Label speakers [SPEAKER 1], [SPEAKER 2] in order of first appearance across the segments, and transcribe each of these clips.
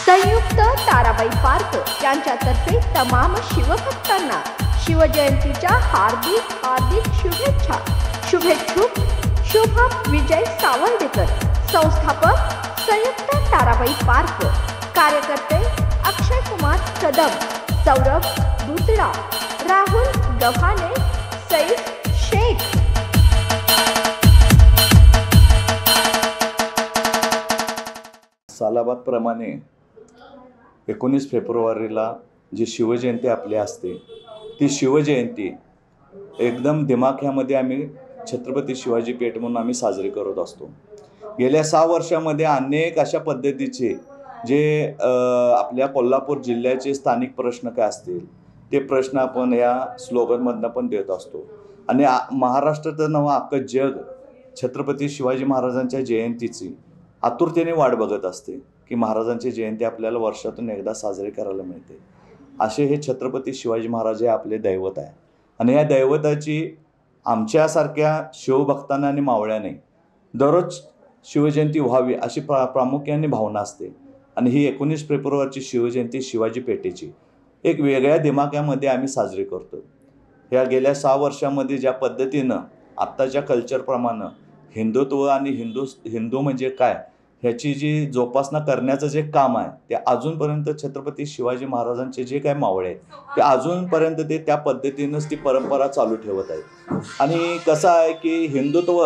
[SPEAKER 1] संयुक्त ताराबाई पार्क यांच्यातर्फे तमाम शिवभक्तांना शिवजयंतीच्या हार्दिक शुभेच्छा। शुभेच्छुक शुभम विजय सावंडेकर, संस्थापक संयुक्त ताराबाई पार्क, कार्यकर्ते अक्षय कुमार कदम, सौरभ दुसरा, राहुल गव्हाणे, सईद शेख।
[SPEAKER 2] सालाबादप्रमाणे 19 फेब्रुवारीला जी शिवजयंती आपली असते ती शिवजयंती एकदम दिमाख्यामध्ये आम्ही छत्रपती शिवाजी पेठ म्हणून आम्ही साजरी करत असतो। गेल्या 6 वर्षामध्ये अनेक अशा पद्धतीचे जे आपल्या कोल्हापूर जिल्ह्याचे स्थानिक प्रश्न काय असतील ते प्रश्न आपण या स्लोगनमधनं पण देत असतो आणि महाराष्ट्राचं नवा अख्खं जग छत्रपती शिवाजी महाराजांच्या जयंतीची आतुरतेने वाट बघत असते की महाराजांची जयंती आपल्याला वर्षातून एकदा साजरी करायला मिळते। असे हे छत्रपती शिवाजी महाराज हे आपले दैवत आहे आणि या दैवताची आमच्यासारख्या शिवभक्तांना आणि मावळ्याने दररोज शिवजयंती व्हावी अशी प्रामुख्याने भावना असते आणि ही 19 फेब्रुवारीची शिवजयंती शिवाजी पेठेची एक वेगळ्या दिमाख्यामध्ये आम्ही साजरी करतो। ह्या गेल्या 6 वर्षामध्ये ज्या पद्धतीनं आत्ताच्या कल्चरप्रमाणे हिंदुत्व आणि हिंदू म्हणजे काय ह्याची जी जोपासना करण्याचं जे काम आहे ते अजूनपर्यंत छत्रपती शिवाजी महाराजांचे जे काय मावळे आहेत ते अजूनपर्यंत ते त्या पद्धतीनंच ती परंपरा चालू ठेवत आहेत। आणि कसं आहे की हिंदुत्व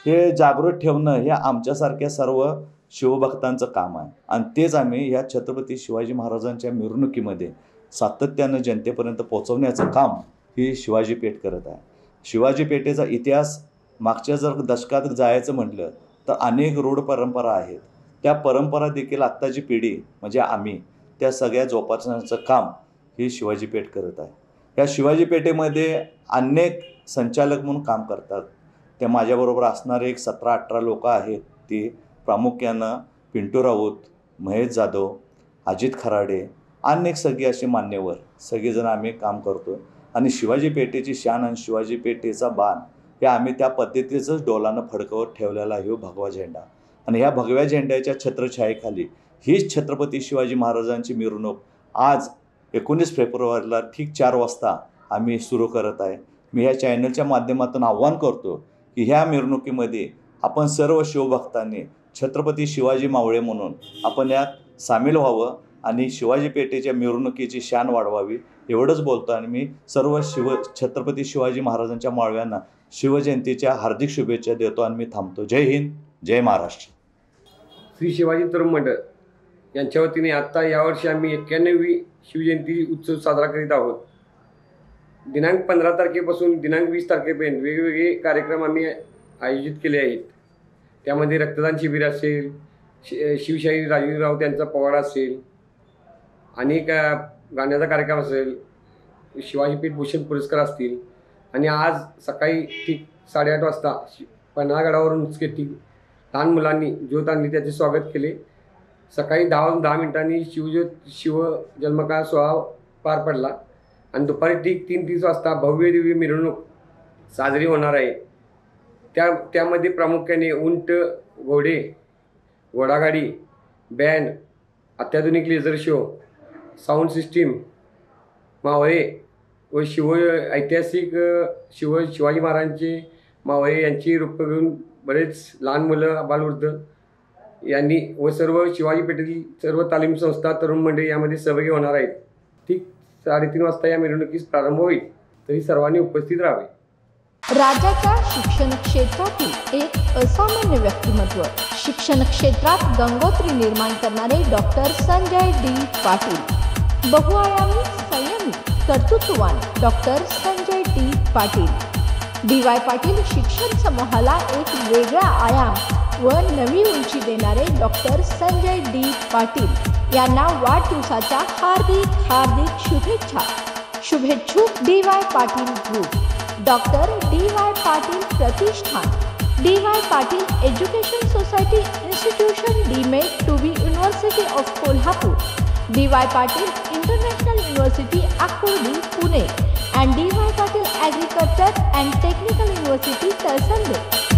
[SPEAKER 2] हे जागृत ठेवणं हे आमच्यासारख्या सर्व शिवभक्तांचं काम आहे आणि तेच आम्ही या छत्रपती शिवाजी महाराजांच्या मिरवणुकीमध्ये सातत्यानं जनतेपर्यंत पोहोचवण्याचं काम ही शिवाजी पेठ करत आहे। शिवाजी पेठेचा इतिहास मागच्या जर दशकात जायचं म्हटलं तर अनेक रूढ परंपरा आहेत, त्या परंपरा देखील आत्ताची पिढी म्हणजे आम्ही त्या सगळ्या जोपासण्याचं काम ही शिवाजी पेठ करत आहे। या शिवाजी पेठेमध्ये अनेक संचालक म्हणून काम करतात, ते माझ्याबरोबर असणारे एक 17-18 लोक आहेत। ती प्रामुख्यानं पिंटू राऊत, महेश जाधव, अजित खराडे, अनेक सगळे असे मान्यवर सगळेजण आम्ही काम करतो आणि शिवाजी पेठेची शान आणि शिवाजी पेठेचा बाण हे आम्ही त्या पद्धतीचंच डोलानं फडकवत ठेवलेला आहे भगवा झेंडा आणि ह्या भगव्या झेंड्याच्या छत्रछायेखाली हीच छत्रपती शिवाजी महाराजांची मिरवणूक आज 19 फेब्रुवारीला ठीक 4 वाजता आम्ही सुरू करत आहे। मी ह्या चॅनलच्या माध्यमातून आव्हान करतो की ह्या मिरवणुकीमध्ये आपण सर्व शिवभक्तांनी छत्रपती शिवाजी मावळे म्हणून आपण यात सामील व्हावं आणि शिवाजी पेठेच्या मिरवणुकीची शान वाढवावी एवढंच बोलतो आणि मी सर्व छत्रपती शिवाजी महाराजांच्या मावळ्यांना शिवजयंतीच्या हार्दिक शुभेच्छा देतो आणि मी थांबतो। जय हिंद, जय महाराष्ट्र।
[SPEAKER 3] श्री शिवाजी तरुण मंडळ यांच्या वतीने आत्ता यावर्षी आम्ही 91वी शिवजयंती उत्सव साजरा करीत आहोत। दिनांक 15 तारखेपासून दिनांक 20 तारखेपर्यंत वेगवेगळे कार्यक्रम आम्ही आयोजित केले आहेत। त्यामध्ये रक्तदान शिबिर असेल, शिवशाही राजेंद्र राऊत यांचा पोवाडा असेल, अनेक गाण्याचा कार्यक्रम असेल, शिवाजी पेठ भूषण पुरस्कार असतील आणि आज सकाळी ठीक 8:30 वाजता पन्हाळगडावरून ठीक लहान मुलांनी ज्योत आणली, त्याचे स्वागत केले। सकाळी 10 वाजून 10 मिनिटांनी शिवजन्मकाळ सोहळा पार पडला आणि दुपारी ठीक 3:30 वाजता भव्य दिव्य मिरवणूक साजरी होणार आहे। त्यामध्ये प्रामुख्याने उंट, घोडे, घोडागाडी, बँड, अत्याधुनिक लेझर शो, साऊंड सिस्टीम, मावळे व ऐतिहासिक शिवाजी महाराजांचे मावळे यांची रूपं घेऊन बरेच लहान मुलं, बालवृद्ध यांनी व सर्व शिवाजी पेठेतील सर्व तालीम संस्था, तरुण मंडळी यामध्ये सहभागी होणार आहेत। ठीक 3:30 वाजता या मिरवणुकीस प्रारंभ होईल, तरी सर्वांनी उपस्थित राहावे।
[SPEAKER 1] राज्याच्या शिक्षण क्षेत्रातील एक असामान्य व्यक्तिमत्व, शिक्षण क्षेत्रात गंगोत्री निर्माण करणारे डॉक्टर संजय डी पाटील, बहुआयामी संयमी कर्तृत्ववान doctor Sanjay D Patil. DY Patil शिक्षण समूहाला एक वेगळा आयाम व नवी उंची देणारे डॉक्टर संजय डी पाटील यांना वाढदिवसाच्या हार्दिक शुभेच्छा। शुभेच्छुक DY Patil group, doctor DY Patil Pratishthan, DY Patil education society institution deemed to be university of Kolhapur, DY Patil international university अकोली Pune and DY Patil agriculture and technical university Talsande.